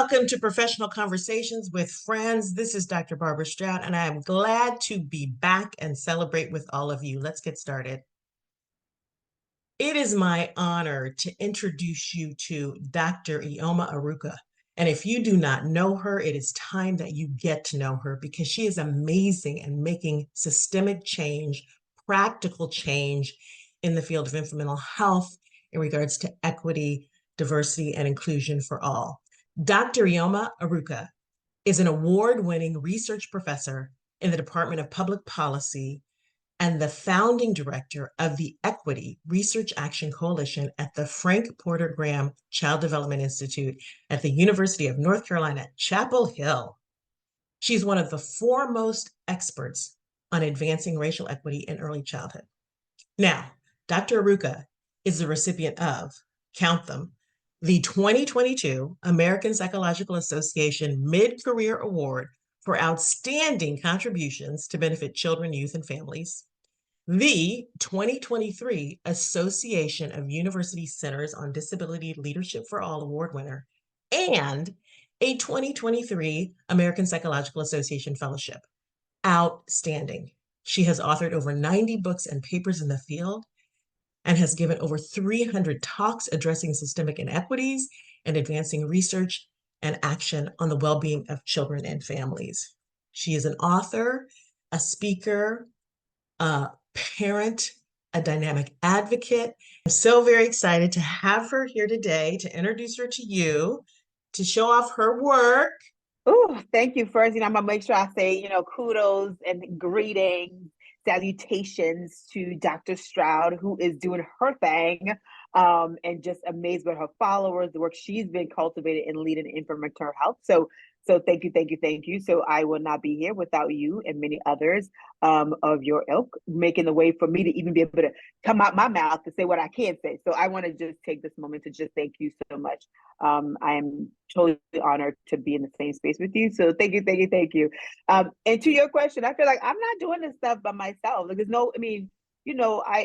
Welcome to Professional Conversations with Friends. This is Dr. Barbara Stroud, and I am glad to be back and celebrate with all of you. Let's get started. It is my honor to introduce you to Dr. Iheoma Iruka. And if you do not know her, it is time that you get to know her because she is amazing and making systemic change, practical change in the field of infant mental health in regards to equity, diversity, and inclusion for all. Dr. Iheoma Iruka is an award-winning research professor in the Department of Public Policy and the founding director of the Equity Research Action Coalition at the Frank Porter Graham Child Development Institute at the University of North Carolina, Chapel Hill. She's one of the foremost experts on advancing racial equity in early childhood. Now, Dr. Iruka is the recipient of, count them, the 2022 American Psychological Association Mid-Career Award for Outstanding Contributions to Benefit Children, Youth, and Families, the 2023 Association of University Centers on Disability Leadership for All Award winner, and a 2023 American Psychological Association Fellowship. Outstanding. She has authored over 90 books and papers in the field and has given over 300 talks addressing systemic inequities and advancing research and action on the well-being of children and families. She is an author, a speaker, a parent, a dynamic advocate. I'm so very excited to have her here today to introduce her to you, to show off her work. Oh, thank you. First, I'm gonna make sure I say, kudos and greetings, salutations to Dr. Stroud, who is doing her thing, and just amazed with her followers, the work she's been cultivating and leading in maternal health. So thank you, thank you, thank you. So I will not be here without you and many others of your ilk, making the way for me to even be able to come out my mouth to say what I can say. So I want to just take this moment to just thank you so much. I am totally honored to be in the same space with you. So thank you, thank you, thank you. And to your question, I feel like I'm not doing this stuff by myself. Like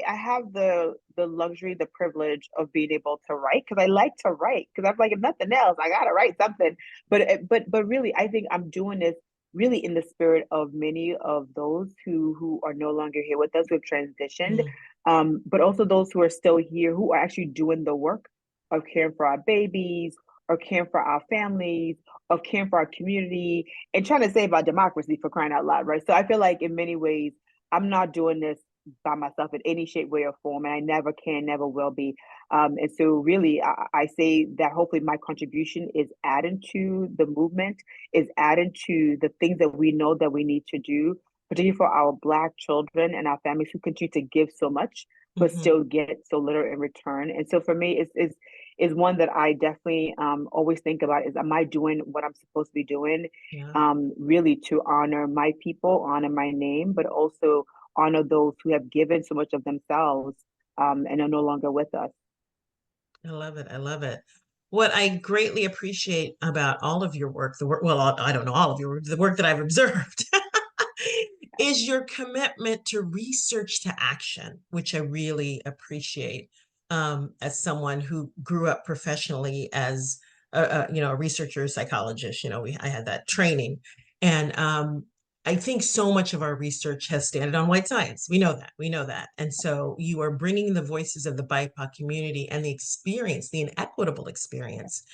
I have the luxury, the privilege of being able to write because I like to write because I'm like, if nothing else, I gotta write something. But really, I think I'm doing this really in the spirit of many of those who are no longer here with us, who have transitioned, but also those who are still here, who are actually doing the work of caring for our babies, or caring for our families, of caring for our community, and trying to save our democracy, for crying out loud, right? So I feel like in many ways, I'm not doing this by myself in any shape, way, or form, and I never can, never will be. And so really, I say that hopefully my contribution is adding to the movement, is adding to the things that we know that we need to do, particularly for our Black children and our families who continue to give so much, but still get so little in return. And so for me, is one that I definitely always think about is, am I doing what I'm supposed to be doing? Yeah. Really to honor my people, honor my name, but also honor those who have given so much of themselves and are no longer with us. I love it. I love it. What I greatly appreciate about all of your work, well, I don't know all of your work, the work that I've observed, is your commitment to research to action, which I really appreciate as someone who grew up professionally as a researcher, a psychologist. I had that training, and I think so much of our research has standed on white science. We know that. We know that. And so you are bringing the voices of the BIPOC community and the experience, the inequitable experience,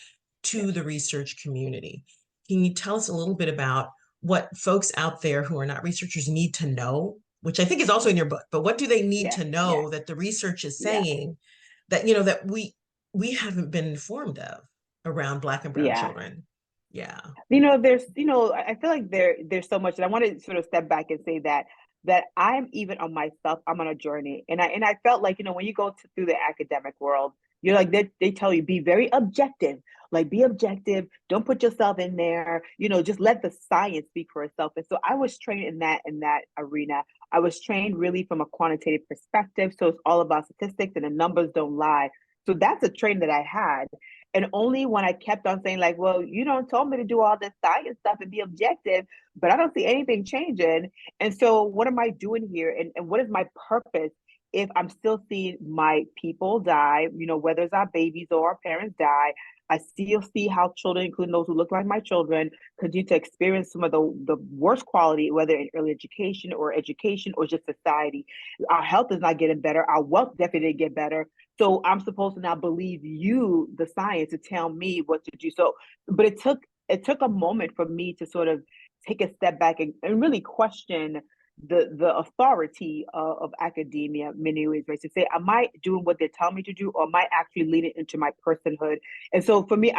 to the research community. Can you tell us a little bit about what folks out there who are not researchers need to know, which I think is also in your book, but what do they need to know that the research is saying that, that we haven't been informed of around Black and Brown children? Yeah. There's, I feel like there's so much, and I want to sort of step back and say that I'm even on myself, I'm on a journey. And I felt like, when you go through the academic world, you're like, they tell you, be very objective, like be objective, don't put yourself in there, just let the science speak for itself. And so I was trained in that arena. I was trained really from a quantitative perspective. So it's all about statistics and the numbers don't lie. So that's a training that I had. And only when I kept on saying, like, well, you don't told me to do all this science stuff and be objective, but I don't see anything changing. And so what am I doing here? And what is my purpose if I'm still seeing my people die, whether it's our babies or our parents die? I still see how children, including those who look like my children, continue to experience some of the worst quality, whether in early education or just society. Our health is not getting better. Our wealth definitely didn't get better. So I'm supposed to now believe you, the science, to tell me what to do. So, but it took a moment for me to sort of take a step back and really question the authority of academia in many ways, right? To say, am I doing what they tell me to do, or am I actually leading into my personhood? And so for me,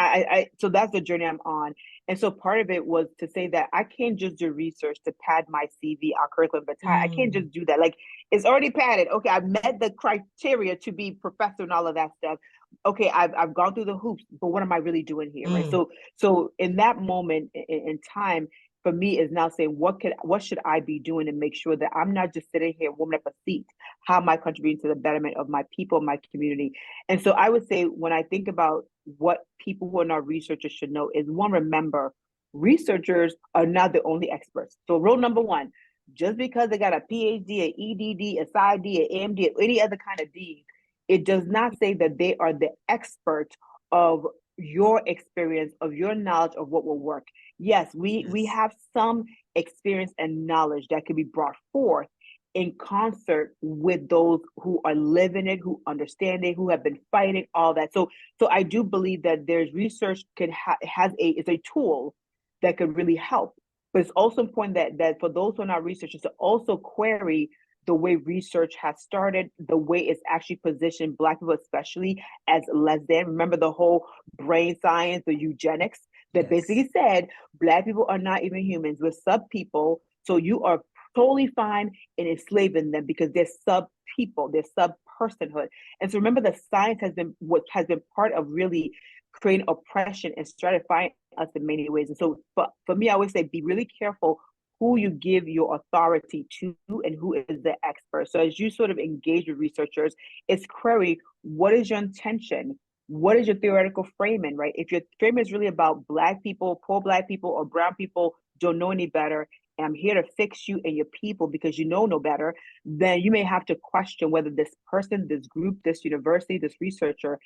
so that's the journey I'm on. And so part of it was to say that I can't just do research to pad my CV, our curriculum, but I can't just do that. Like, it's already padded. Okay, I've met the criteria to be professor and all of that stuff. Okay, I've gone through the hoops, but what am I really doing here, right? So in that moment in time, for me, is now saying, what should I be doing to make sure that I'm not just sitting here warming up a seat? How am I contributing to the betterment of my people, my community? And so I would say, when I think about what people who are not researchers should know, is one, remember, researchers are not the only experts. So rule number one, just because they got a PhD, an EDD, a PsyD, an AMD, or any other kind of D, it does not say that they are the expert of your experience, of your knowledge of what will work. Yes, we have some experience and knowledge that can be brought forth in concert with those who are living it, who understand it, who have been fighting all that. So I do believe that there's research is a tool that could really help. But it's also important that for those who are not researchers, to also query the way research has started, the way it's actually positioned Black people, especially, as less than. Remember the whole brain science, the eugenics, that basically said Black people are not even humans, we're sub people. So you are totally fine in enslaving them because they're sub people, they're sub personhood. And so remember, the science has been what has been part of really creating oppression and stratifying us in many ways. And so for me, I always say, be really careful who you give your authority to and who is the expert. So as you sort of engage with researchers, it's query, what is your intention? What is your theoretical framing, right? If your framing is really about Black people, poor Black people, or brown people don't know any better, and I'm here to fix you and your people because you know no better, then you may have to question whether this person, this group, this university, this researcher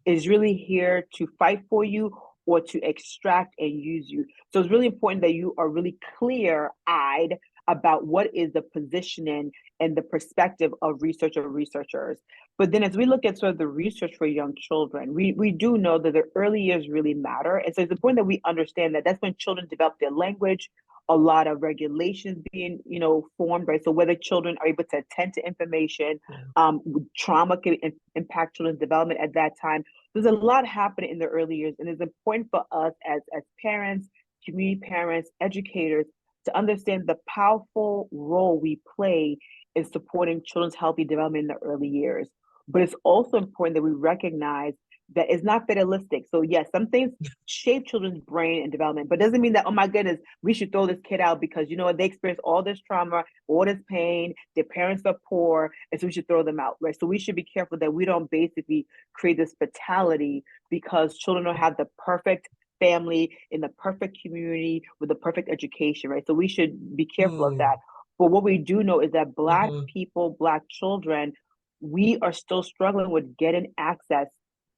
is really here to fight for you or to extract and use you. So it's really important that you are really clear-eyed about what is the positioning and the perspective of researchers. But then as we look at sort of the research for young children, we do know that the early years really matter. And so it's important that we understand that that's when children develop their language, a lot of regulations being, formed, right? So whether children are able to attend to information, trauma can impact children's development at that time. There's a lot happening in the early years, and it's important for us as parents, community parents, educators, to understand the powerful role we play in supporting children's healthy development in the early years. But it's also important that we recognize that it's not fatalistic. So yes, some things shape children's brain and development, but doesn't mean that, oh my goodness, we should throw this kid out because they experience all this trauma, all this pain, their parents are poor, and so we should throw them out, right? So we should be careful that we don't basically create this fatality because children don't have the perfect family in the perfect community with the perfect education, right? So we should be careful of that. But what we do know is that Black people, Black children, we are still struggling with getting access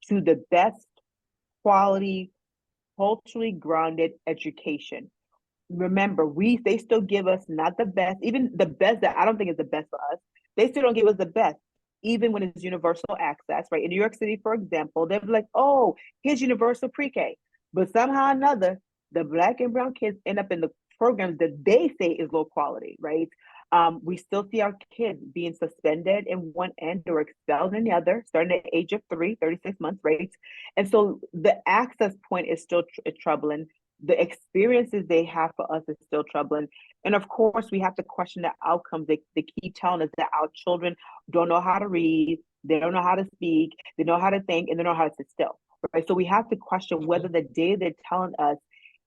to the best quality, culturally grounded education. Remember, they still give us not the best, even the best that I don't think is the best for us. They still don't give us the best, even when it's universal access, right? In New York City, for example, they're like, oh, here's universal pre-K. But somehow or another, the Black and brown kids end up in the programs that they say is low quality, right? We still see our kids being suspended in one end or expelled in the other, starting at the age of 36 months, right? And so the access point is still troubling. The experiences they have for us is still troubling. And of course, we have to question the outcomes. They keep telling us that our children don't know how to read, they don't know how to speak, they know how to think, and they know how to sit still, right? So we have to question whether the data they're telling us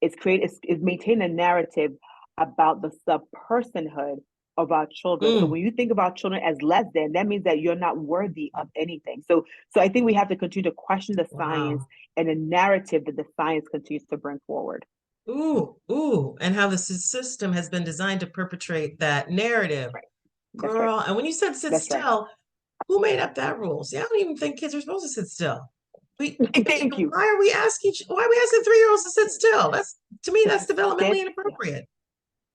is maintain a narrative about the sub-personhood of our children. So when you think about children as less than, that means that you're not worthy of anything. So I think we have to continue to question the science and the narrative that the science continues to bring forward. And how the system has been designed to perpetrate that narrative. Right. Girl, right. And when you said sit That's still, who made up that rule? See, I don't even think kids are supposed to sit still. Thank you. Why are we asking 3-year-olds to sit still? That's, to me, that's developmentally Sit, inappropriate.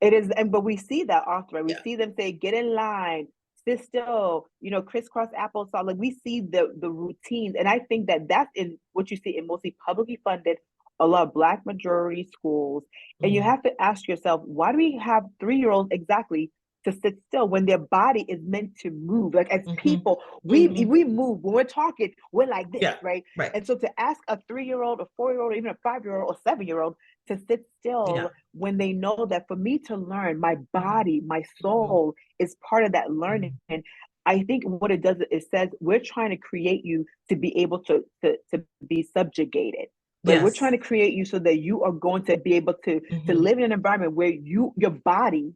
it is, and but we see that often, right? We Yeah. see them say, "Get in line, sit still," crisscross applesauce. Like we see the routines, and I think that that's in what you see in mostly publicly funded, a lot of Black majority schools. And you Mhm. have to ask yourself, why do we have 3-year-olds exactly to sit still when their body is meant to move? Like as Mhm. people, Mhm. we move when we're talking, we're like this, Yeah. right? Right. And so to ask a 3-year-old, a 4-year-old, even a 5-year-old or 7-year-old to sit Yeah. still when they know that for me to learn, my Mhm. body, my Mhm. soul is part of that learning. Mhm. And I think what it does, it says we're trying to create you to be able to be subjugated. Right. We're trying Yes. to create you so that you are going to be able to Mhm. live in an environment where your body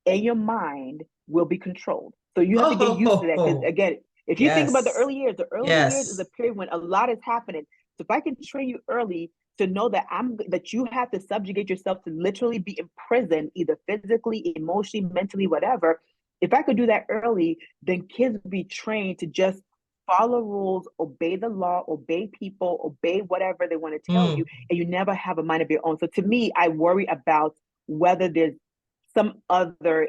and your mind will be controlled. So you have Oh, to get ho, used to ho, that. Because ho. again, if you think about Yes. the early years is a Yes. period when a lot is happening. So if I can train you early to know that you have to subjugate yourself to literally be imprisoned, either physically, emotionally, mentally, whatever. If I could do that early, then kids would be trained to just follow rules, obey the law, obey people, obey whatever they want to tell you, Mm. and you never have a mind of your own. So to me, I worry about whether there's some other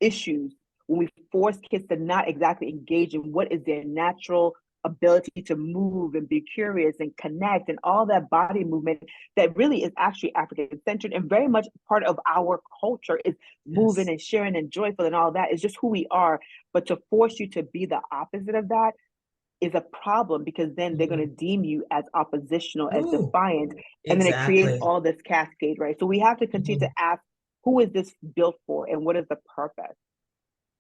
issues when we force kids to not exactly engage in what is their natural ability to move and be curious and connect and all that body movement that really is actually African centered and very much part of our culture is moving Yes. and sharing and joyful and all that is just who we are. But to force you to be the opposite of that is a problem because then they're going to Mhm. deem you as oppositional, as Ooh, defiant, and then it creates exactly. all this cascade, right? So we have to continue to Mhm. ask, who is this built for and what is the purpose?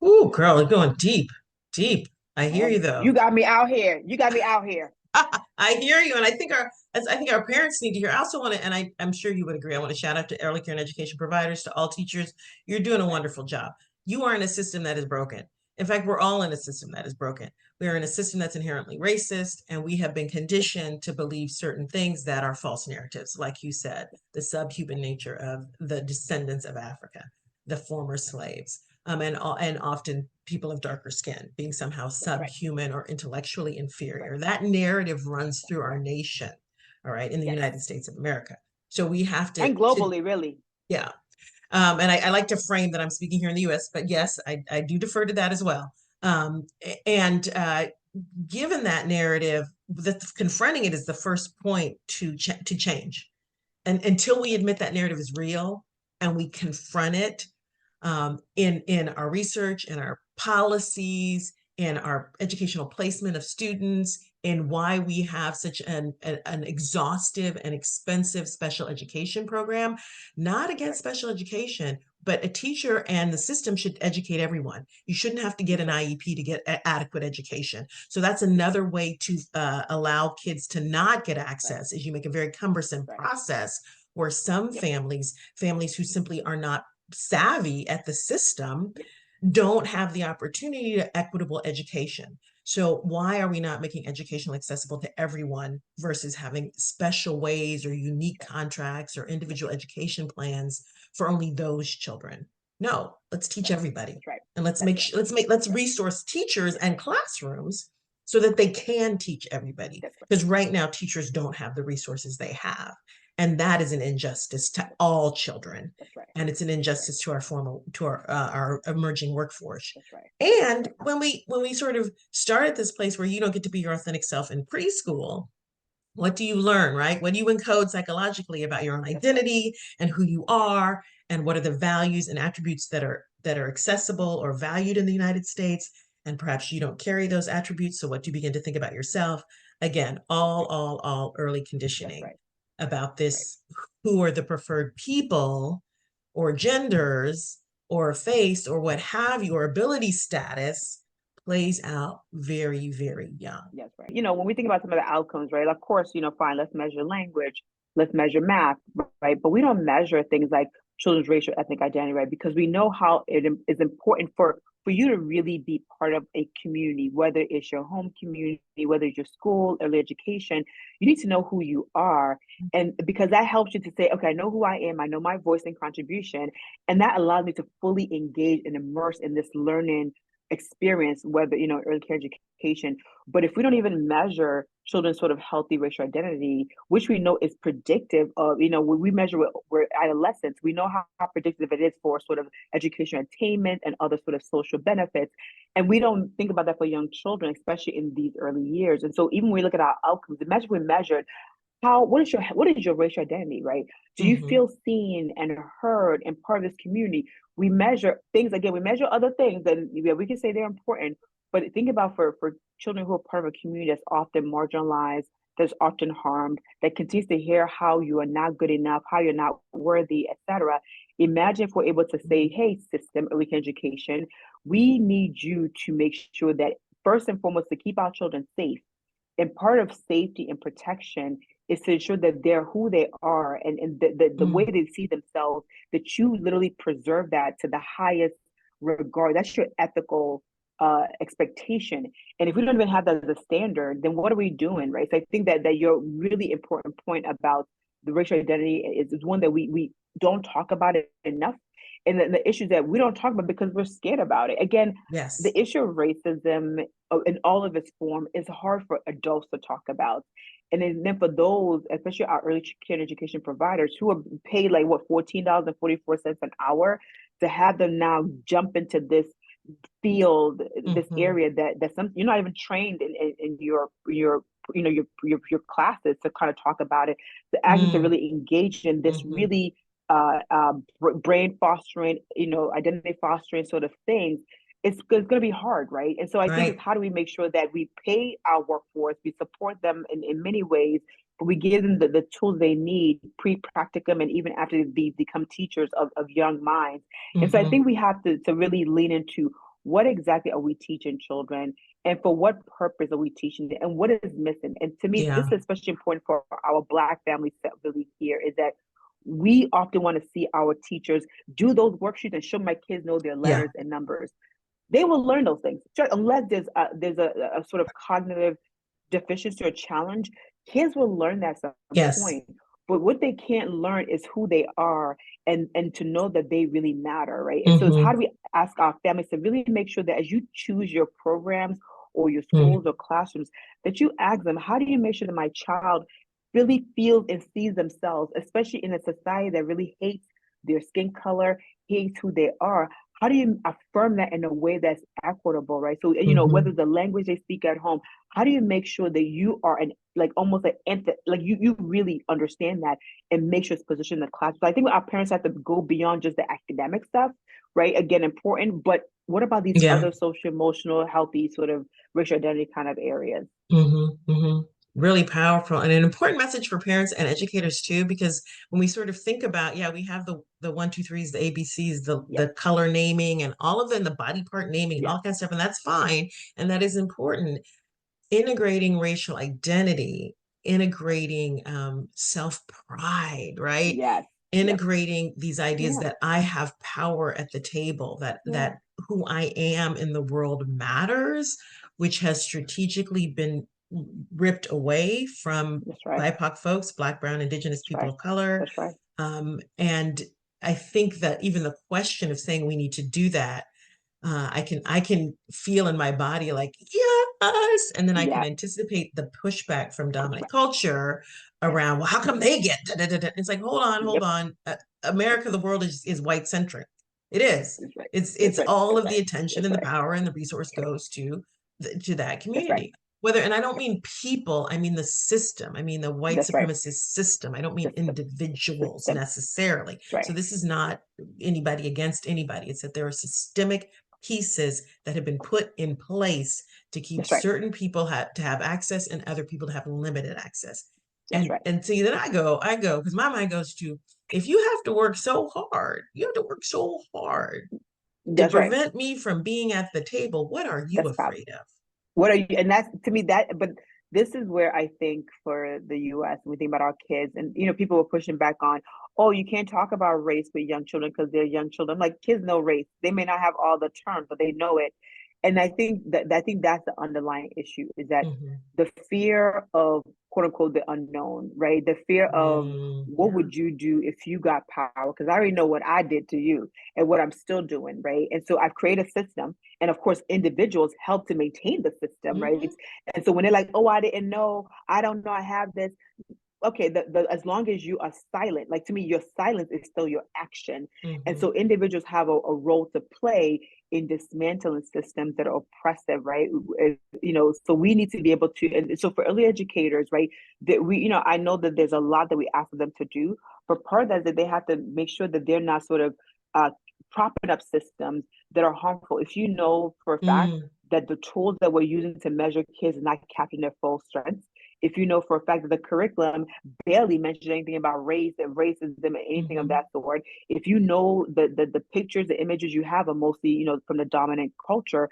Ooh, girl, you're going deep, deep. I hear you Man, though. you got me out here. You got me out here. I hear you, and I think our parents need to hear. I also want to, and I'm sure you would agree. I want to shout out to early care and education providers, to all teachers. You're doing a Right. wonderful job. You are in a system that is broken. In fact, we're all in a system that is broken. We are in a system that's inherently racist, and we have been conditioned to believe certain things that are false narratives, like you said, the subhuman nature of the descendants of Africa, the former slaves, and often people of darker skin being somehow That's right. subhuman or intellectually Right. inferior. That narrative runs That's through our right. nation, all right, in the Yes. United States of America. So we have And to globally, really. yeah. And I like to frame that I'm speaking here in the US, but yes, I do defer to that as well. And given that narrative, confronting it is the first point to change. And until we admit that narrative is real and we confront it in our research, in our policies, in our educational placement of students, in why we have such an exhaustive and expensive special education program, not That's against right. special education, but a teacher and the system should educate everyone. You shouldn't have to get That's an right. IEP to get adequate education. So that's Yes. another way to allow kids to not get Right. access, is you make a very cumbersome Right. process where some Yep. families who simply are not savvy at the system, Yep. don't have the opportunity to equitable education. So why are we not making education accessible to everyone versus having special ways or unique Right. contracts or Yep. individual education plans for only those children? No, let's teach Right. everybody. That's right. And That's right. let's That's right. resource teachers and classrooms so that they Right. can teach everybody. That's right. Because right now teachers don't have the resources they have. And that is an injustice to That's all children, that's right. and it's an That's right. injustice to our emerging workforce. That's right. That's And right. when we sort of start at this place where you don't get to be your authentic self in preschool, what do you learn, right? What do you encode psychologically about your own That's right. identity and who you are, and what are the values and attributes that are accessible or valued in the United States? And perhaps you don't carry those attributes. So what do you begin to think about yourself? Again, That's right. all early That's conditioning right. about That's right. this, who are the preferred people or genders or face or what have you, or ability status plays out very, very young. That's right. When we think about some of the outcomes, right? Of course, fine, let's measure language, let's measure math, right? But we don't measure things like children's racial ethnic identity, right? Because we know how it is important for you to really be part of a community, whether it's your home community, whether it's your school, early education, you need to know who you are. And because that helps you to say, okay, I know who I am, I know my voice and contribution, and that allows me to fully engage and immerse in this learning experience, whether, early care education education. But if we don't even measure children's sort of healthy racial identity, which we know is predictive of, when we measure we're adolescents, we know how predictive it is for sort of education attainment and other sort of social benefits. And we don't think about that for young children, especially in these early years. And so even when we look at our outcomes, imagine we measured what is your racial identity, right? Do you Mm-hmm. feel seen and heard and part of this community? We measure things again, we measure other things, and yeah, we can say they're important, but think about for children who are part of a community that's often marginalized, that's often harmed, that continues to hear how you are not good enough, how you're not worthy, etc. Imagine if we're able to say, hey, system, early education, we need you to make sure that first and foremost to keep our children safe, and part of safety and protection is to ensure that they're who they are, and the way Mm. they see themselves, that you literally preserve that to the highest regard. That's your ethical expectation. And if we don't even have that as a standard, then what are we doing, right? So I think that your really important point about the racial identity is one that we don't talk about it enough. And the issues that we don't talk about because we're scared about it. Again, Yes. the issue of racism in all of its form is hard for adults to talk about. And then for those, especially our early care education providers who are paid like what $14.44 an hour, to have them now jump into this field, this Mm-hmm. area that some you're not even trained in your classes to kind of talk about it, to actually to Mm. really engage in this Mm-hmm. really brain fostering, identity fostering sort of things. It's going to be hard, right? And so I think it's Right. how do we make sure that we pay our workforce, we support them in many ways, but we give them the tools they need pre-practicum and even after they become teachers of young minds. And so I Mm-hmm. think we have to really lean into what exactly are we teaching children, and for what purpose are we teaching it, and what is missing. And to me, this Yeah. is especially important for our Black families that really here is that we often want to see our teachers do those worksheets and show my kids know their Yeah. letters and numbers. They will learn those things. Unless there's a sort of cognitive deficiency or challenge, kids will learn that at some Yes. point. But what they can't learn is who they are, and to know that they really matter, right? And so it's how Mm-hmm. do we ask our families to really make sure that as you choose your programs or your Mm. schools or classrooms, that you ask them, how do you make sure that my child really feels and sees themselves, especially in a society that really hates their skin color, hates who they are? How do you affirm that in a way that's equitable, right? So, Mm-hmm. whether the language they speak at home, how do you make sure that you are an like almost like you really understand that and make sure it's positioned in the class? So I think our parents have to go beyond just the academic stuff, right? Again, important, but what about these Yeah. other social, emotional, healthy sort of racial identity kind of areas? Mm-hmm. Mm-hmm. Really powerful and an important message for parents and educators too, because when we sort of think about, yeah, we have the one, two, threes, the ABCs, the Yep. color naming and all of them, the body part naming and Yes. all kinds of stuff, and that's fine. And that is important. Integrating racial identity, integrating self-pride, right? Yes. Yep. Integrating these ideas Yeah. that I have power at the table, Yeah. that who I am in the world matters, which has strategically been ripped away from That's right. BIPOC folks, Black, Brown, Indigenous That's people right. of color. That's right. And I think that even the question of saying we need to do that, I can feel in my body like yes, and then I can Yeah. anticipate the pushback from dominant Pushback. culture Yes. around, well, how come they get da, da, da, da? It's like, hold Yep. on. America, the world is white centric. It is. That's right. That's It's right. all That's of the right. attention That's and the right. power and the resource That's right. goes to that That's right. community. Whether, and I don't mean people, I mean the system. I mean the white That's right. supremacist system. I don't mean System. individuals System. necessarily. That's So right. this is not anybody against anybody. It's that there are systemic pieces that have been put in place to keep That's right. certain people to have access and other people to have limited access. That's right. And see, then I go because my mind goes to, if you have to work so hard, you have to work so hard to That's right. prevent me from being at the table. What are you That's powerful. afraid of? What are you? And that's to me that. But this is where I think for the U.S. when we think about our kids, and people were pushing back on, oh, you can't talk about race with young children because they're young children. Like kids know race. They may not have all the terms, but they know it. And I think that's the underlying issue, is that Mhm. the fear of quote unquote the unknown, right? The fear of what Yeah. would you do if you got power? Because I already know what I did to you and what I'm still doing, right? And so I've created a system, and of course, individuals help to maintain the system, right? Mhm. And so when they're like, "Oh, I didn't know, I don't know, I have this," okay, as long as you are silent, like to me, your silence is still your action. And Mhm. so individuals have a role to play in dismantling systems that are oppressive, right? So we need to be able to, and so for early educators, right, that I know that there's a lot that we ask them to do, but part of that they have to make sure that they're not sort of uh, propping up systems that are harmful. If you know for a fact Mm. that the tools that we're using to measure kids is not capturing their full strengths, if you know for a fact that the curriculum barely mentions anything about race and racism and anything of Mhm. that sort, if you know the pictures, the images you have are mostly, from the dominant culture,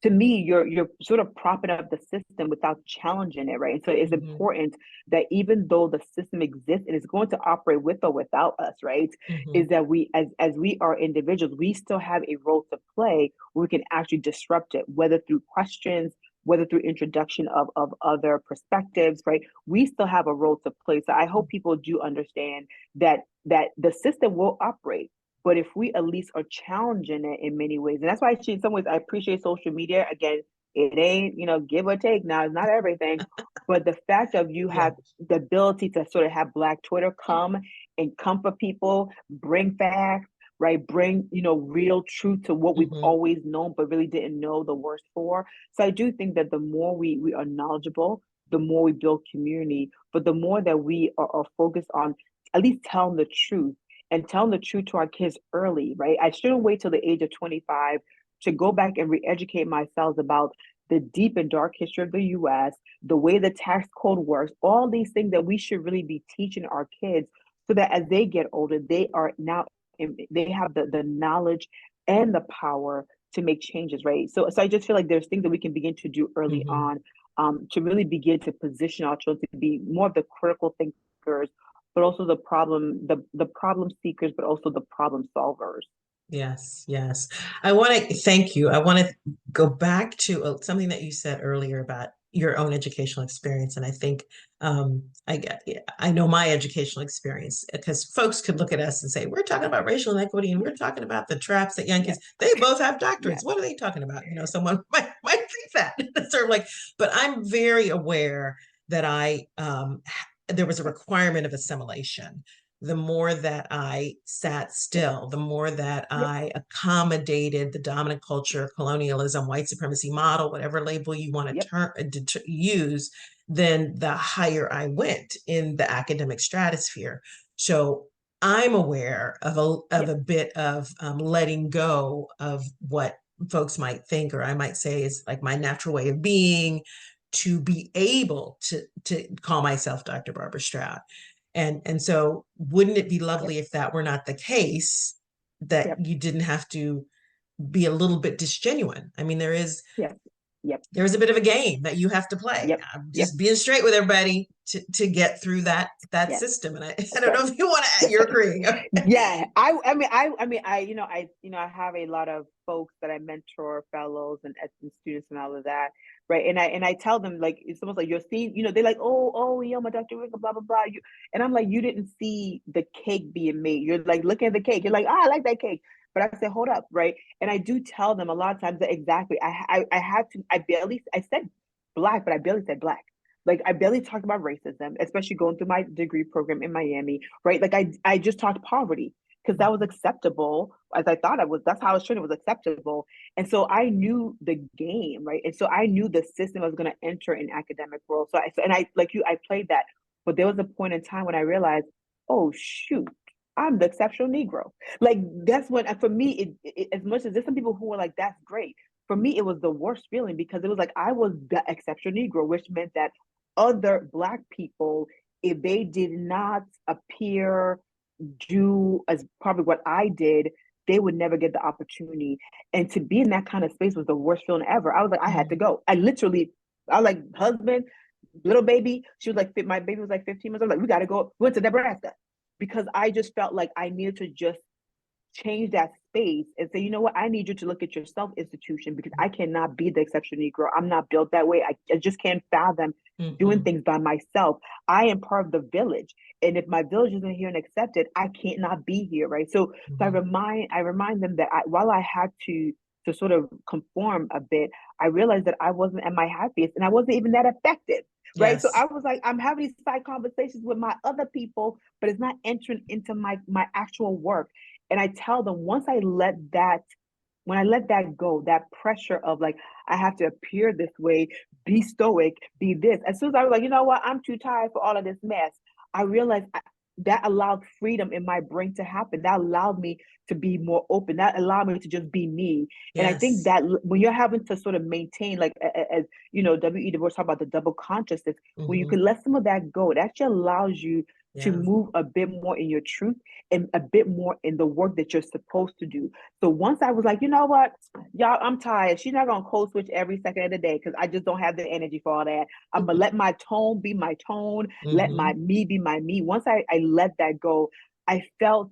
to me, you're sort of propping up the system without challenging it, right? And so it's Mhm. important that even though the system exists and is going to operate with or without us, right? Is Mhm. that we as we are individuals, we still have a role to play where we can actually disrupt it, whether through questions, whether through introduction of other perspectives, right? We still have a role to play. So I hope people do understand that the system will operate, but if we at least are challenging it in many ways, and that's why in some ways I appreciate social media. Again, it ain't, give or take. Now it's not everything, but the fact of you Yeah. have the ability to sort of have Black Twitter come and comfort people, bring facts, right? Bring, real truth to what we've Mhm. always known, but really didn't know the worst for. So I do think that the more we are knowledgeable, the more we build community, but the more that we are focused on at least telling the truth and telling the truth to our kids early, right? I shouldn't wait till the age of 25 to go back and re-educate myself about the deep and dark history of the US, the way the tax code works, all these things that we should really be teaching our kids so that as they get older, they are now they have the knowledge and the power to make changes, right? So I just feel like there's things that we can begin to do early Mhm. on, to really begin to position our children to be more of the critical thinkers, but also the problem seekers, but also the problem solvers. Yes, yes. I want to thank you. I want to go back to something that you said earlier about your own educational experience, and I think I know my educational experience because folks could look at us and say we're talking about racial inequity and we're talking about the traps that young Yeah, kids. They both have yeah, doctorates. What are they talking about? Someone might think that sort of like, but I'm very aware that there was a requirement of assimilation. The more that I sat still, the more that yep, I accommodated the dominant culture, colonialism, white supremacy model, whatever label you want yep, to use, then the higher I went in the academic stratosphere. So I'm aware of yep, a bit of letting go of what folks might think, or I might say is like my natural way of being, to be able to call myself Dr. Barbara Stroud. And so wouldn't it be yep, lovely if that were not the case, that yep, you didn't have to be a little bit disgenuine? I mean, yep, yep, there is a bit of a game that you have to play. yep, I'm yep, just being straight with everybody to get through that yeah. system. And I That's don't right. know if you want to, That's you're right. agreeing. Yeah, I have a lot of folks that I mentor, fellows and students and all of that, right? And I tell them, like, it's almost like you're seeing, they're like, oh, yeah, my Dr. Iruka, blah blah blah. And I'm like, you didn't see the cake being made. You're like looking at the cake. You're like, I like that cake. But I said, hold up, right? And I do tell them a lot of times that exactly. I had to. I said black, but I barely said black. Like I barely talked about racism, especially going through my degree program in Miami, right? Like I just talked poverty because that was acceptable as I thought I was. That's how I was trained. It was acceptable. And so I knew the game, right? And so I knew the system I was going to enter in academic world. And I, like you, I played that. But there was a point in time when I realized, oh, shoot, I'm the exceptional Negro. Like that's when, for me, as much as there's some people who were like, that's great. For me, it was the worst feeling because it was like I was the exceptional Negro, which meant that other Black people, if they did not appear, do as probably what I did, they would never get the opportunity. And to be in that kind of space was the worst feeling ever. I was like, I had to Mhm. go. I was like, husband, little baby. She was like, my baby was like 15 months. I was like, we got to go. We went to Nebraska because I just felt like I needed to just change that space and say, you know what, I need you to look at yourself, institution, because I cannot be the exceptional Negro. I'm not built that way. I just can't fathom doing things by myself. I am part of the village. And if my village isn't here and accepted, I can't not be here. Right. So I remind them that while I had to sort of conform a bit, I realized that I wasn't at my happiest and I wasn't even that effective. Right. So Yes. I was like, I'm having these side conversations with my other people, but it's not entering into my actual work. And I tell them when I let that go, that pressure of like, I have to appear this way, be stoic, be this. As soon as I was like, you know what, I'm too tired for all of this mess, I realized that allowed freedom in my brain to happen. That allowed me to be more open. That allowed me to just be me. And I think Yes. that when you're having to sort of maintain, like, as you know, W.E. Du Bois talk about the double consciousness, when you can let some of that go, that just allows you to Yeah. move a bit more in your truth and a bit more in the work that you're supposed to do. So once I was like, you know what, y'all, I'm tired. She's not gonna code switch every second of the day because I just don't have the energy for all that. I'm gonna let my tone be my tone, let my me be my me. Once I let that go, I felt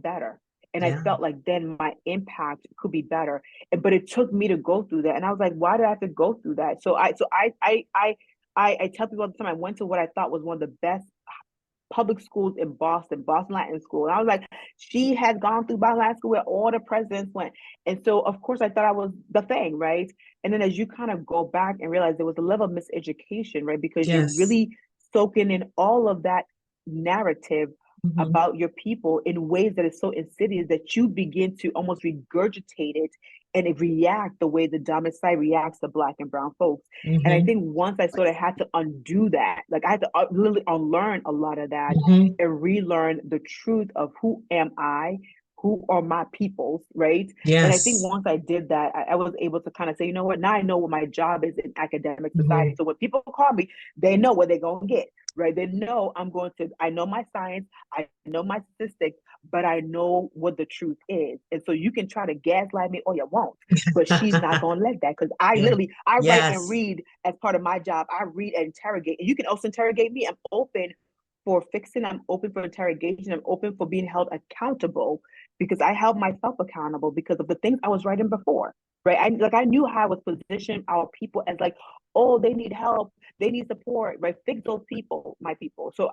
better. And I Yeah. felt like then my impact could be better. But it took me to go through that. And I was like, why did I have to go through that? I tell people all the time I went to what I thought was one of the best public schools in Boston Latin School. And I was like, she had gone through Boston Latin School where all the presidents went. And so, of course, I thought I was the thing, right? And then as you kind of go back and realize there was a level of miseducation, right? Because you're Yes. really soaking in all of that narrative about your people in ways that is so insidious that you begin to almost regurgitate it and it react the way the dominant side reacts to Black and brown folks. And I think once I sort of had to undo that, like I had to literally unlearn a lot of that and relearn the truth of who am I, who are my peoples, right? And I think Yes. once I did that, I was able to kind of say, you know what, now I know what my job is in academic society. So when people call me, they know what they're going to get, right? They know I know my science, I know my statistics, but I know what the truth is. And so you can try to gaslight me or you won't, but she's not going to let that because Yeah. I write and Yes. read as part of my job. I read and interrogate, and you can also interrogate me. I'm open for fixing. I'm open for interrogation. I'm open for being held accountable because I held myself accountable because of the things I was writing before. Right. I knew how I was positioning our people as like, oh, they need help, they need support, right? Fix those people, my people. So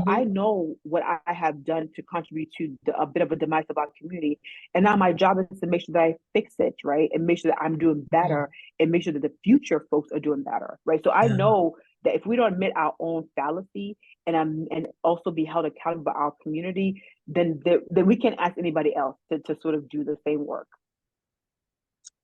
I know what I have done to contribute to a bit of a demise of our community. And now my job is to make sure that I fix it, right? And make sure that I'm doing better and make sure that the future folks are doing better, right? So I Yeah. know that if we don't admit our own fallacy and also be held accountable by our community, then we can't ask anybody else to sort of do the same work.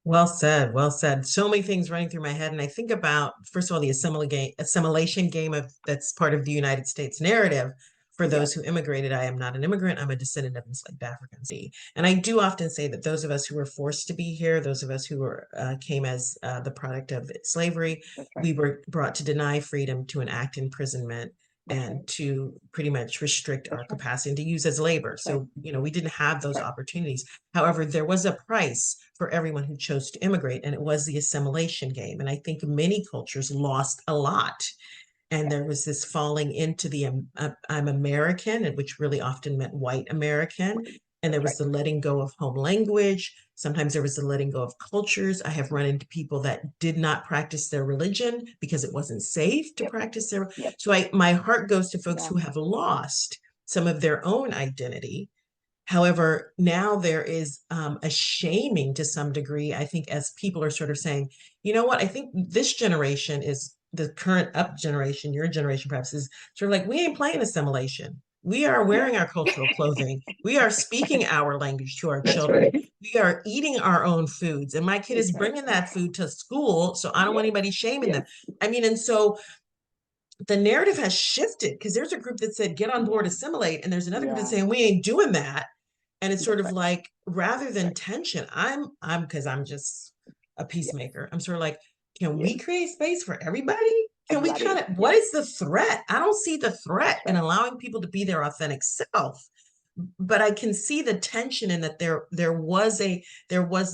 Well said. Well said. So many things running through my head. And I think about, first of all, the assimilation game of that's part of the United States narrative for Yeah, those who immigrated. I am not an immigrant. I'm a descendant of enslaved Africans. And I do often say that those of us who were forced to be here, those of us who were came as the product of slavery, that's right. we were brought to deny freedom, to enact imprisonment, That's and right. to pretty much restrict That's our right. capacity and to use as labor. That's right. So, we didn't have That's those right. opportunities. However, there was a price for everyone who chose to immigrate, and it was the assimilation game. And I think many cultures lost a lot. And Yes. there was this falling into the I'm American, and which really often meant white American. Right. And there That's was right. the letting go of home language. Sometimes there was the letting go of cultures. I have run into people that did not practice their religion because it wasn't safe to Yep. practice their. Yep. So my heart goes to folks Yeah. who have lost some of their own identity. However, now there is a shaming to some degree, I think, as people are sort of saying, you know what, I think this generation is the current up generation, your generation perhaps is sort of like, we ain't playing assimilation. We are Yeah. wearing our cultural clothing. We are speaking our language to our That's children. right. We are eating our own foods. And my kid That's is right. bringing that food to school. So I don't want Yes. anybody shaming them. Yes. I mean, and so the narrative has shifted because there's a group that said, get on board, Yeah. assimilate. And there's another group that's Yeah. saying, we ain't doing that. And it's sort That's of right. like, rather That's than right. tension, I'm because I'm just a Yes. peacemaker. I'm sort of like, can Yes. we create space for everybody? Can we kind Everybody. of, what Yes. is the threat? I don't see the threat That's in right. allowing people to be their authentic self. But I can see the tension in that there was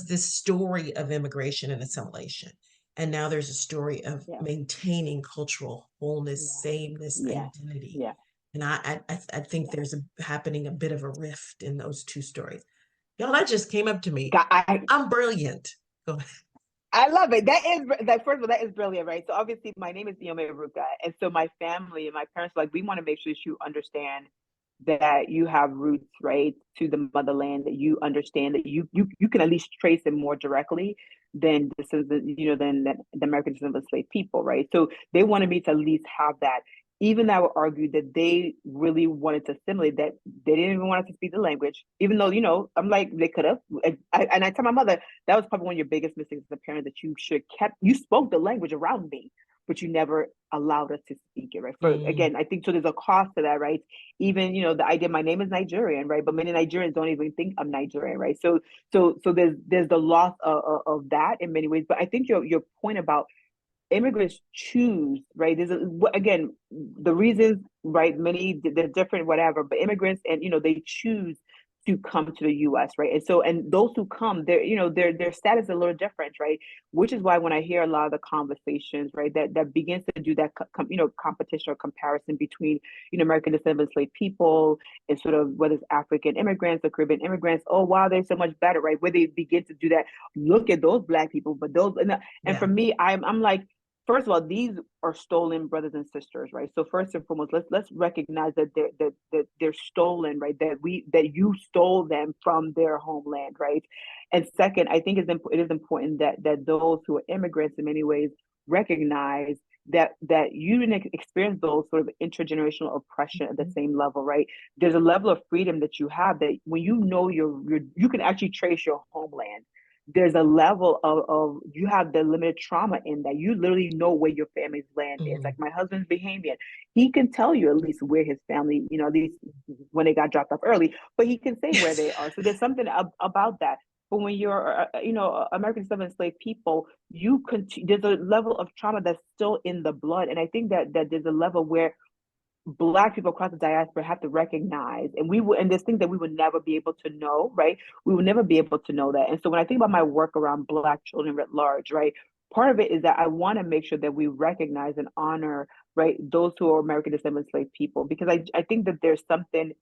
this story of immigration and assimilation. And now there's a story of Yeah. maintaining cultural wholeness, Yeah. sameness, Yeah. identity. Yeah. And I think there's happening a bit of a rift in those two stories. Y'all, that just came up to me. I, I'm brilliant. Go ahead. I love it. That is that. First of all, that is brilliant, right? So obviously, my name is Iheoma Iruka, and so my family and my parents like we want to make sure that you understand that you have roots, right, to the motherland. That you understand that you can at least trace it more directly than than the American descendants of enslaved people, right? So they wanted me to at least have that. Even I would argue that they really wanted to assimilate that they didn't even want us to speak the language, even though I'm like they could have. And I tell my mother that was probably one of your biggest mistakes as a parent that you should kept you spoke the language around me, but you never allowed us to speak it, right? For Mm, again, I think so there's a cost to that, right? Even the idea my name is Nigerian, right? But many Nigerians don't even think I'm Nigerian, right? So there's the loss of that in many ways. But I think your point about immigrants choose, right? Again, the reasons, right? Many they're different, whatever. But immigrants, and they choose to come to the U.S., right? And those who come, their status is a little different, right? Which is why when I hear a lot of the conversations, right, that begins to do that, competition or comparison between American descendants of enslaved people and sort of whether it's African immigrants or Caribbean immigrants. Oh wow, they're so much better, right? Where they begin to do that, look at those Black people, but those and yeah. for me, I'm like, first of all, these are stolen brothers and sisters, right? So first and foremost, let's recognize that they're stolen, right? That you stole them from their homeland, right? And second, I think it is important that those who are immigrants in many ways recognize that you didn't experience those sort of intergenerational oppression at the Mhm. same level, right? There's a level of freedom that you have that when you can actually trace your homeland. There's a level of you have the limited trauma in that you literally know where your family's land is. Like Mhm. my husband's Bahamian, he can tell you at least where his family, at least when they got dropped off early, but he can say where they are. So there's something about that. But when you're, American enslaved people, there's a level of trauma that's still in the blood, and I think that there's a level where Black people across the diaspora have to recognize, and there's things that we would never be able to know, right? We will never be able to know that. And so when I think about my work around Black children at large, right, part of it is that I want to make sure that we recognize and honor, right, those who are American descendant enslaved people, because I think that there's something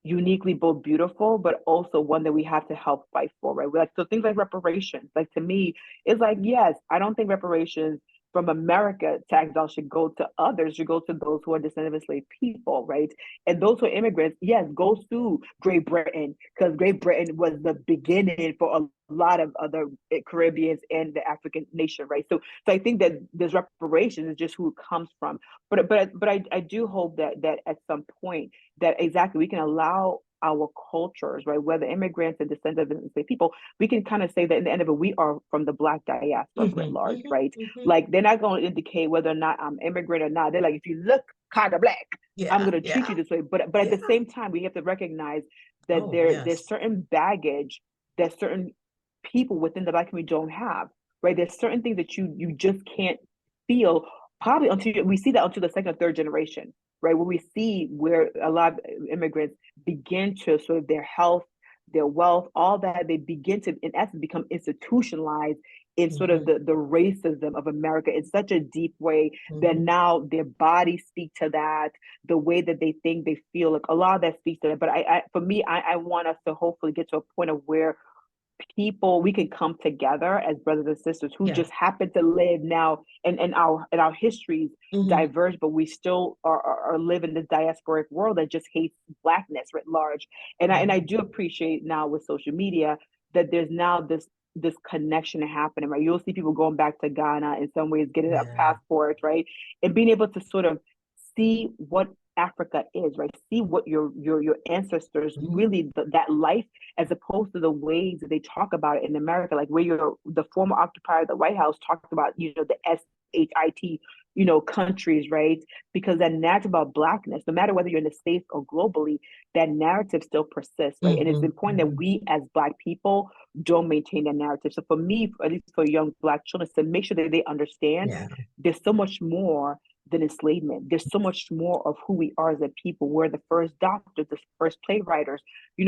uniquely both beautiful, but also one that we have to help fight for, right? So things like reparations, like to me, it's like, yes, I don't think reparations from America tax dollars should go to others, should go to those who are descendants of enslaved people, right? And those who are immigrants, yes, go sue Great Britain, because Great Britain was the beginning for a lot of other Caribbeans and the African nation, right? So I think that this reparations is just who it comes from. But I do hope that at some point that exactly we can allow our cultures, right, whether immigrants and descendants of enslaved people, we can kind of say that in the end of it, we are from the Black diaspora writ Mhm. large, Mhm. right? Mhm. Like they're not going to indicate whether or not I'm immigrant or not. They're like, if you look kind of Black, I'm Yeah. going to treat Yeah. you this way. But at the Yeah. same time, we have to recognize that Oh, there's yes. certain baggage that certain people within the Black community don't have, right? There's certain things that you just can't feel probably until we see that until the second or third generation, right? Where we see where a lot of immigrants begin to sort of their health, their wealth, all that, they begin to, in essence, become institutionalized in sort of Mhm. the racism of America in such a deep way that Mhm. now their bodies speak to that, the way that they think, they feel, like a lot of that speaks to that. But for me, I want us to hopefully get to a point of where we can come together as brothers and sisters who Yeah. just happen to live now and our histories Mhm. diverge, but we still are live in this diasporic world that just hates Blackness writ large. And I Mhm. do appreciate now with social media that there's now this connection happening, right? You'll see people going back to Ghana in some ways, getting a Yeah. passport, right? And being able to sort of see what Africa is, right? See what your ancestors Mhm. really that life, as opposed to the ways that they talk about it in America, like where the former occupier of the White House talked about, the SHIT, countries, right? Because that narrative about Blackness, no matter whether you're in the States or globally, that narrative still persists, right? And it's Mhm. important that Mhm. we as Black people don't maintain that narrative. So for me, at least for young Black children, to make sure that they understand Yeah. there's so much more than enslavement. There's so much more of who we are as a people. We're the first doctors, the first playwriters. We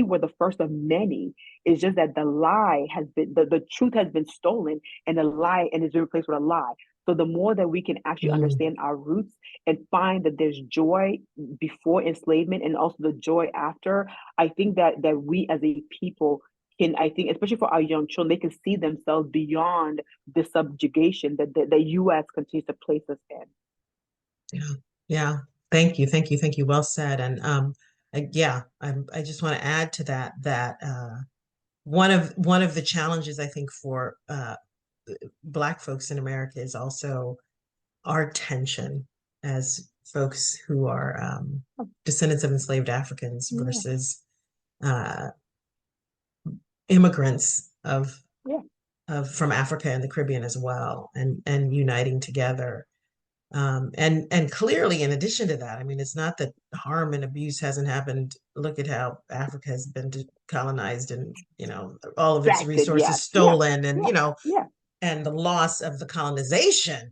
were the first of many. It's just that the lie has been the truth has been stolen, and the lie and is replaced with a lie. So the more that we can actually understand our roots and find that there's joy before enslavement and also the joy after, I think that we as a people can, I think, especially for our young children, they can see themselves beyond the subjugation that the US continues to place us in. Yeah. Yeah. Thank you. Thank you. Thank you. Well said. And yeah, I just want to add to that one of the challenges I think for Black folks in America is also our tension as folks who are descendants of enslaved Africans Yeah, versus uh, immigrants yeah, of from Africa and the Caribbean as well, and uniting together. And clearly, in addition to that, I mean, it's not that harm and abuse hasn't happened. Look at how Africa has been colonized, and all of its distracted. resources Yes, yeah, stolen, and yeah, yeah. and the loss of the colonization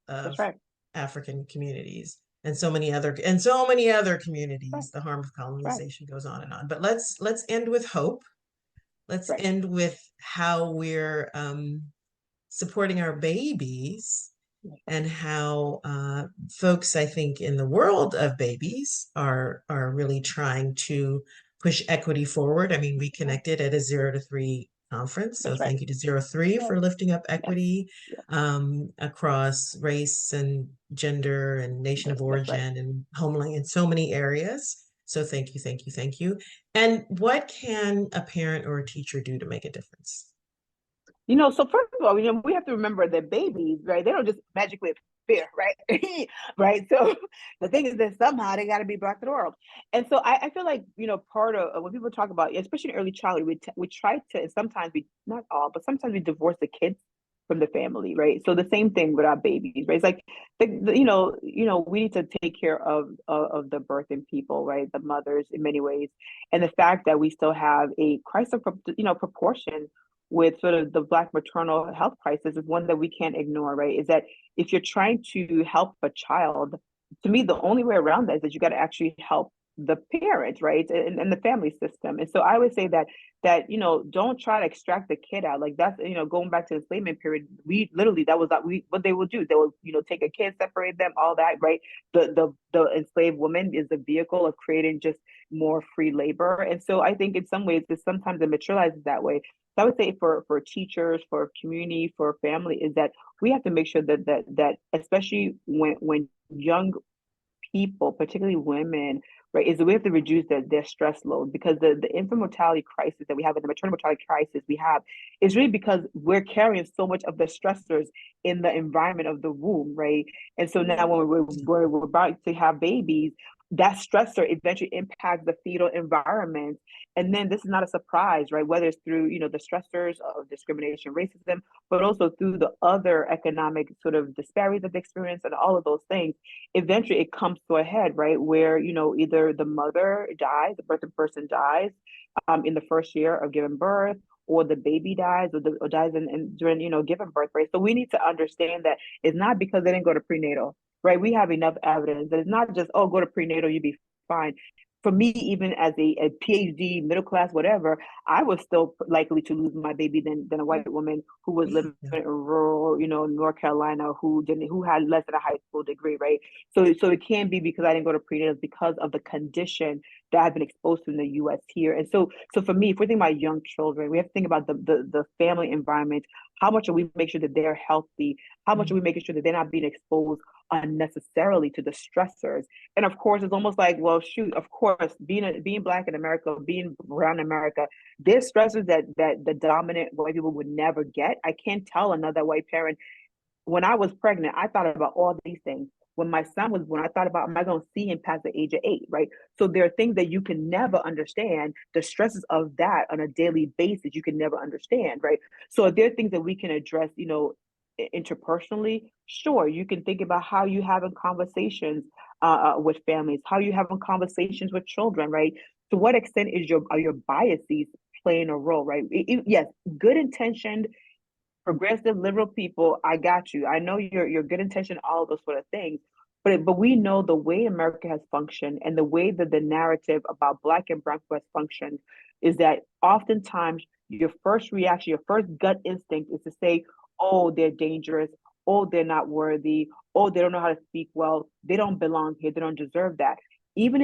That's of right. African communities, and so many other Right. communities. The harm of Right. colonization goes on and on. But let's end with hope. Let's Right. end with how we're supporting our babies, That's right. and how folks, I think, in the world of babies are really trying to push equity forward. I mean, we Yeah. connected at a 0 to 3 conference, so That's right. thank you to 0 3 Right. for lifting up Yes. equity Yes. across race and gender and nation of That's right. origin and homeland in so many areas. So thank you, thank you, thank you. And what can a parent or a teacher do to make a difference? So first of all, we have to remember that babies, right? They don't just magically appear, right? Right. So the thing is that somehow they got to be brought to the world. And so I feel like, part of when people talk about, especially in early childhood, we try to, and sometimes we, not all, but sometimes we divorce the kids from the family, right? So the same thing with our babies, right? It's like, we need to take care of the birthing people, right? The mothers in many ways. And the fact that we still have a crisis of, proportion with sort of the Black maternal health crisis is one that we can't ignore, right? Is that if you're trying to help a child, to me, the only way around that is that you got to actually help the parent, right? And the family system. And so I would say that don't try to extract the kid out. Like that's going back to the enslavement period, we literally that was what they will do. They will take a kid, separate them, all that, right? The enslaved woman is the vehicle of creating just more free labor. And so I think in some ways it's sometimes it materializes that way. So I would say for teachers, for community, for family, is that we have to make sure that especially when young people, particularly women, right, is that we have to reduce their stress load, because the infant mortality crisis that we have and the maternal mortality crisis we have is really because we're carrying so much of the stressors in the environment of the womb, right? And so now when we're about to have babies, that stressor eventually impacts the fetal environment. And then this is not a surprise, right? Whether it's through, the stressors of discrimination, racism, but also through the other economic sort of disparities of the experience and all of those things, eventually it comes to a head, right? Where, either the mother dies, the birthing person dies in the first year of giving birth, or the baby dies, or dies during, giving birth, right? So we need to understand that it's not because they didn't go to prenatal, right? We have enough evidence that it's not just, oh, go to prenatal, you'll be fine. For me, even as a PhD, middle class, whatever, I was still likely to lose my baby than a white woman who was living Yeah. in rural, North Carolina, who had less than a high school degree, right? So it can be because I didn't go to prenatal, because of the condition that I've been exposed to in the U.S. here. And so for me, if we're thinking about young children, we have to think about the family environment. How much are we making sure that they're healthy? How much are we making sure that they're not being exposed unnecessarily to the stressors? And of course, it's almost like, well, shoot, of course, being Black in America, being brown in America, there's stressors that the dominant white people would never get. I can't tell another white parent, when I was pregnant, I thought about all these things. When my son was born, I thought about, am I going to see him past the age of 8, right? So there are things that you can never understand. The stresses of that on a daily basis, you can never understand, right? So if there are things that we can address, interpersonally, sure, you can think about how you having conversations with families, how you having conversations with children, right? To what extent are your biases playing a role, right? Yes, good intentioned progressive liberal people, I got you. I know your good intention, all of those sort of things. But we know the way America has functioned and the way that the narrative about Black and Brown people has functioned is that oftentimes your first reaction, your first gut instinct is to say, oh, they're dangerous. oh, they're not worthy, oh, they don't know how to speak well, they don't belong here, they don't deserve that. Even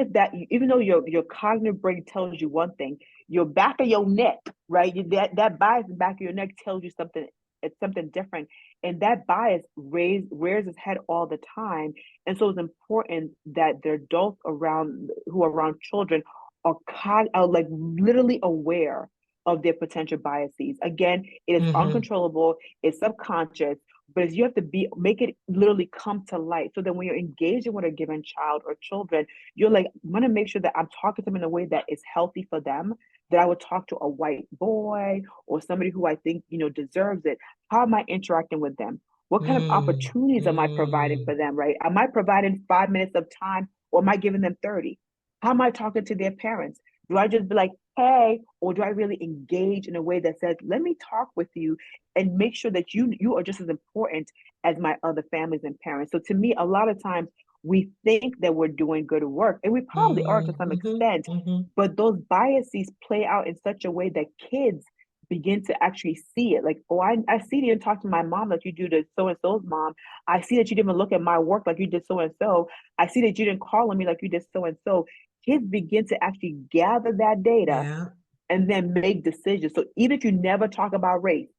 though your cognitive brain tells you one thing, your back of your neck, right? That bias in the back of your neck tells you something. It's something different, and that bias rears its head all the time. And so it's important that the adults around who are around children are like literally aware of their potential biases. Again, it is uncontrollable, it's subconscious, but you have to make it literally come to light. So that when you're engaging with a given child or children, you're like, I want to make sure that I'm talking to them in a way that is healthy for them, that I would talk to a white boy or somebody who I think, deserves it. How am I interacting with them? What kind of opportunities am I providing for them, right? Am I providing 5 minutes of time, or am I giving them 30? How am I talking to their parents? Do I just be like, hey, or do I really engage in a way that says, let me talk with you and make sure that you are just as important as my other families and parents? So to me, a lot of times we think that we're doing good work, and we probably are to some extent, but those biases play out in such a way that kids begin to actually see it. Like, oh, I see that you didn't talk to my mom like you do to so and so's mom. I see that you didn't even look at my work like you did so and so. I see that you didn't call on me like you did so and so. Kids begin to actually gather that data Yeah. and then make decisions. So even if you never talk about race,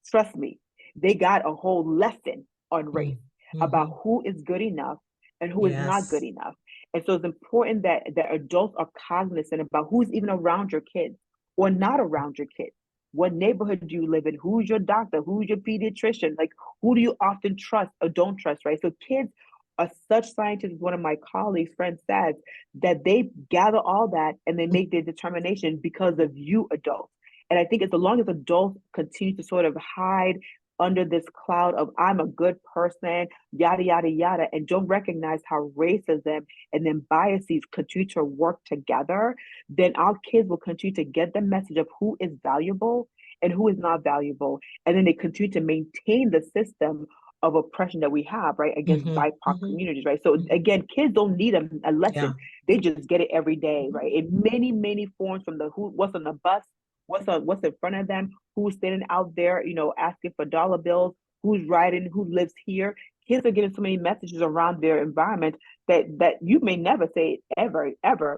trust me, they got a whole lesson on race about who is good enough and who is not good Yes. enough. And so it's important that adults are cognizant about who's even around your kids or not around your kids. What neighborhood do you live in? Who's your doctor? Who's your pediatrician? Like, who do you often trust or don't trust, right? So kids are such scientists, as one of my colleagues, friends says, that they gather all that and they make their determination because of you adults. And I think as long as adults continue to sort of hide under this cloud of I'm a good person, yada, yada, yada, and don't recognize how racism and then biases continue to work together, then our kids will continue to get the message of who is valuable and who is not valuable. And then they continue to maintain the system of oppression that we have, right, against BIPOC communities, right? So again, kids don't need a lesson. They just get it every day, right? In many, many forms, from the what's on the bus, what's in front of them, who's standing out there, asking for dollar bills, who's riding, who lives here. Kids are getting so many messages around their environment that you may never say ever,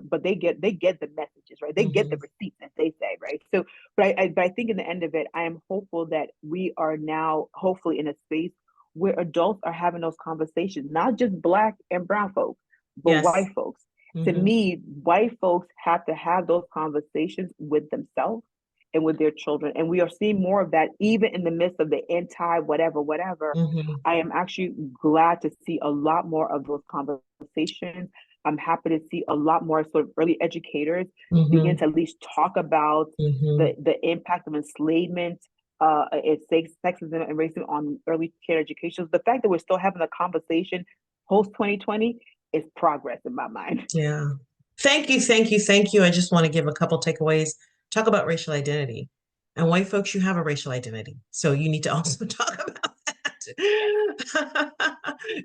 but they get the messages, right? They get the receipts, as they say, right? So, but I think in the end of it, I am hopeful that we are now hopefully in a space where adults are having those conversations, not just Black and brown folks, but Yes. white folks. To me, white folks have to have those conversations with themselves and with their children. And we are seeing more of that even in the midst of the anti whatever. I am actually glad to see a lot more of those conversations. I'm happy to see a lot more sort of early educators begin to at least talk about the impact of enslavement, sexism and racism on early care education. The fact that we're still having a conversation post 2020 is progress in my mind. Yeah. Thank you, thank you, thank you. I just want to give a couple takeaways. Talk about racial identity. And white folks, you have a racial identity. So you need to also talk about that.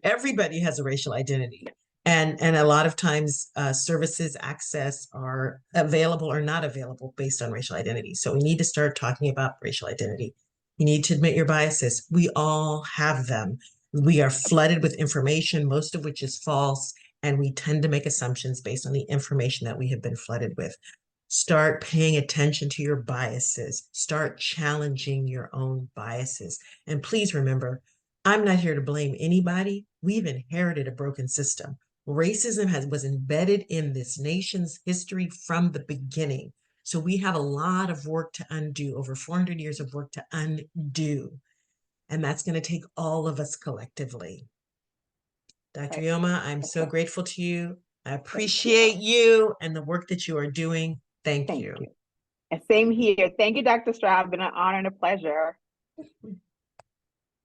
Everybody has a racial identity. And a lot of times services access are available or not available based on racial identity. So we need to start talking about racial identity. You need to admit your biases. We all have them. We are flooded with information, most of which is false, and we tend to make assumptions based on the information that we have been flooded with. Start paying attention to your biases. Start challenging your own biases. And please remember, I'm not here to blame anybody. We've inherited a broken system. Racism was embedded in this nation's history from the beginning. So we have a lot of work to undo, over 400 years of work to undo. And that's going to take all of us collectively. Dr. Right. Iheoma, I'm That's so right. grateful to you. I Thank appreciate you. you and the work that you are doing. Thank Thank you. you. And same here. Thank you, Dr. Stroud. It's been an honor and a pleasure.